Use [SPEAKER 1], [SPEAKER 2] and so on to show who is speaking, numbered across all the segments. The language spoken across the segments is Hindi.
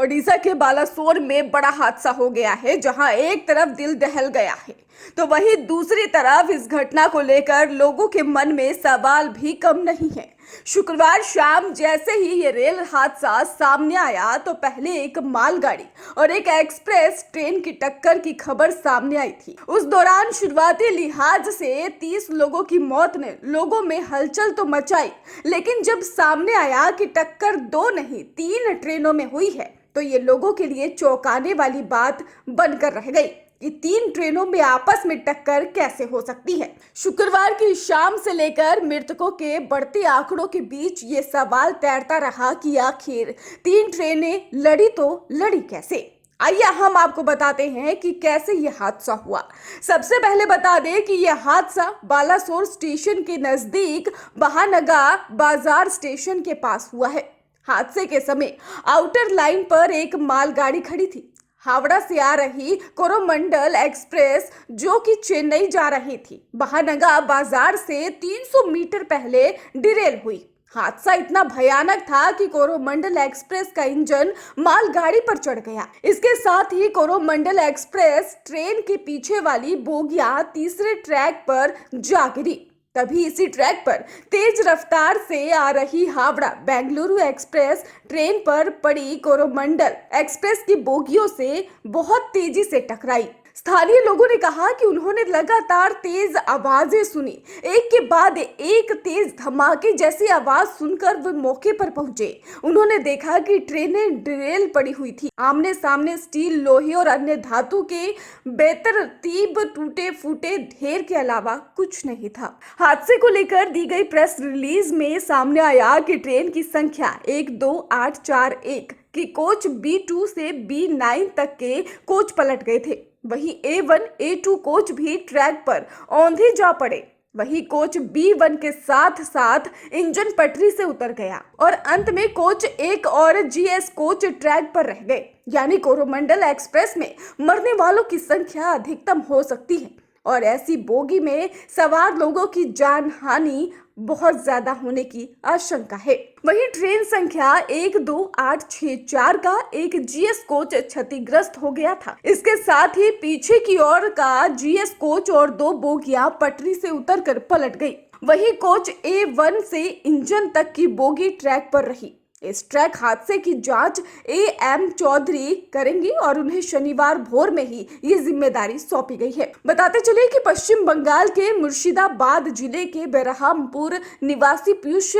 [SPEAKER 1] ओडिशा के बालासोर में बड़ा हादसा हो गया है, जहां एक तरफ दिल दहल गया है तो वहीं दूसरी तरफ इस घटना को लेकर लोगों के मन में सवाल भी कम नहीं है। शुक्रवार शाम जैसे ही ये रेल हादसा सामने आया तो पहले एक मालगाड़ी और एक एक्सप्रेस ट्रेन की टक्कर की खबर सामने आई थी। उस दौरान शुरुआती लिहाज से 30 लोगों की मौत ने लोगों में हलचल तो मचाई, लेकिन जब सामने आया कि टक्कर 2 नहीं 3 ट्रेनों में हुई है तो ये लोगों के लिए चौंकाने वाली बात बनकर रह गई कि 3 ट्रेनों में आपस में टक्कर कैसे हो सकती है। शुक्रवार की शाम से लेकर मृतकों के बढ़ते आंकड़ों के बीच ये सवाल तैरता रहा कि आखिर 3 ट्रेनें लड़ी तो लड़ी कैसे। आइए हम आपको बताते हैं कि कैसे ये हादसा हुआ। सबसे पहले बता दें कि यह हादसा बालासोर स्टेशन के नजदीक बहानगा बाजार स्टेशन के पास हुआ है। हादसे के समय आउटर लाइन पर एक मालगाड़ी खड़ी थी। हावड़ा से आ रही कोरोमंडल एक्सप्रेस जो कि चेन्नई जा रही थी, बहानगा बाजार से 300 मीटर पहले डिरेल हुई। हादसा इतना भयानक था कि कोरोमंडल एक्सप्रेस का इंजन मालगाड़ी पर चढ़ गया। इसके साथ ही कोरोमंडल एक्सप्रेस ट्रेन के पीछे वाली बोगियां तीसरे ट्रैक पर जा गिरी। तभी इसी ट्रैक पर तेज रफ्तार से आ रही हावड़ा बेंगलुरु एक्सप्रेस ट्रेन पर पड़ी कोरोमंडल एक्सप्रेस की बोगियों से बहुत तेजी से टकराई। स्थानीय लोगों ने कहा कि उन्होंने लगातार तेज आवाजें सुनी। एक के बाद एक तेज धमाके जैसी आवाज सुनकर वे मौके पर पहुंचे। उन्होंने देखा कि ट्रेनें डिरेल पड़ी हुई थी। आमने सामने स्टील, लोहे और अन्य धातु के बेतरतीब टूटे फूटे ढेर के अलावा कुछ नहीं था। हादसे को लेकर दी गई प्रेस रिलीज में सामने आया कि ट्रेन की संख्या 12841 की कोच B2 से B9 तक के कोच पलट गए थे। वहीं A1, A2 कोच भी ट्रैक पर औंधे जा पड़े। वहीं कोच B1 के साथ साथ इंजन पटरी से उतर गया और अंत में कोच 1 और GS कोच ट्रैक पर रह गए। यानी कोरोमंडल एक्सप्रेस में मरने वालों की संख्या अधिकतम हो सकती है और ऐसी बोगी में सवार लोगों की जान हानि बहुत ज्यादा होने की आशंका है। वहीं ट्रेन संख्या 12864 का एक GS कोच क्षतिग्रस्त हो गया था। इसके साथ ही पीछे की ओर का GS कोच और 2 बोगियां पटरी से उतरकर पलट गई। वहीं कोच A1 से इंजन तक की बोगी ट्रैक पर रही। इस ट्रैक हादसे की जांच AM चौधरी करेंगी और उन्हें शनिवार भोर में ही ये जिम्मेदारी सौंपी गई है। बताते चले कि पश्चिम बंगाल के मुर्शिदाबाद जिले के बेरहामपुर निवासी पीयूष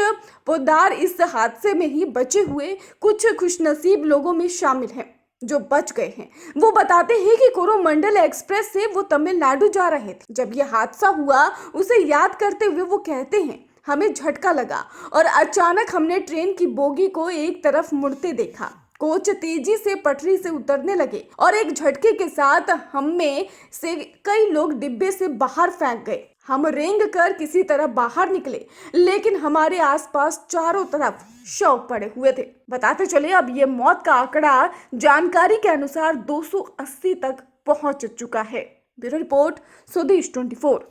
[SPEAKER 1] पोद्दार इस हादसे में ही बचे हुए कुछ खुशनसीब लोगों में शामिल हैं जो बच गए हैं। वो बताते हैं कि कोरोमंडल एक्सप्रेस से वो तमिलनाडु जा रहे थे। जब यह हादसा हुआ उसे याद करते हुए वो कहते हैं, हमें झटका लगा और अचानक हमने ट्रेन की बोगी को एक तरफ मुड़ते देखा। कोच तेजी से पटरी से उतरने लगे और एक झटके के साथ हम में से कई लोग डिब्बे से बाहर फेंक गए। हम रेंग कर किसी तरह बाहर निकले, लेकिन हमारे आसपास चारों तरफ शव पड़े हुए थे। बताते चले अब ये मौत का आंकड़ा जानकारी के अनुसार 280 तक पहुंच चुका है। ब्यूरो रिपोर्ट, स्वदेश 24।